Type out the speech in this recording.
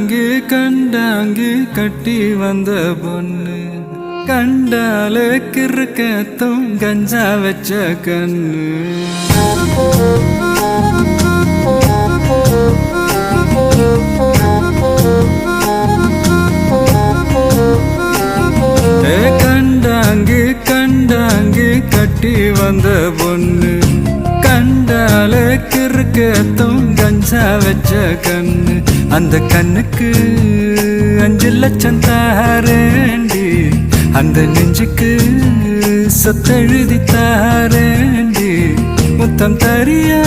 கண்டாங்கு கட்டி வந்த பொண்ணு கண்டாலே கிறுக்கத்தும் கஞ்சா வச்ச கண்ணு கண்டாங்கு கட்டி வந்த பொண்ணு கண்டாலே கிறுக்கத்தும் கஞ்சா வச்ச கண்ணு அந்த கண்ணுக்கு 5 லட்சம் தாரேண்டி அந்த நெஞ்சுக்கு சொத்தெழுதி தாரேண்டி முத்தம் தரியா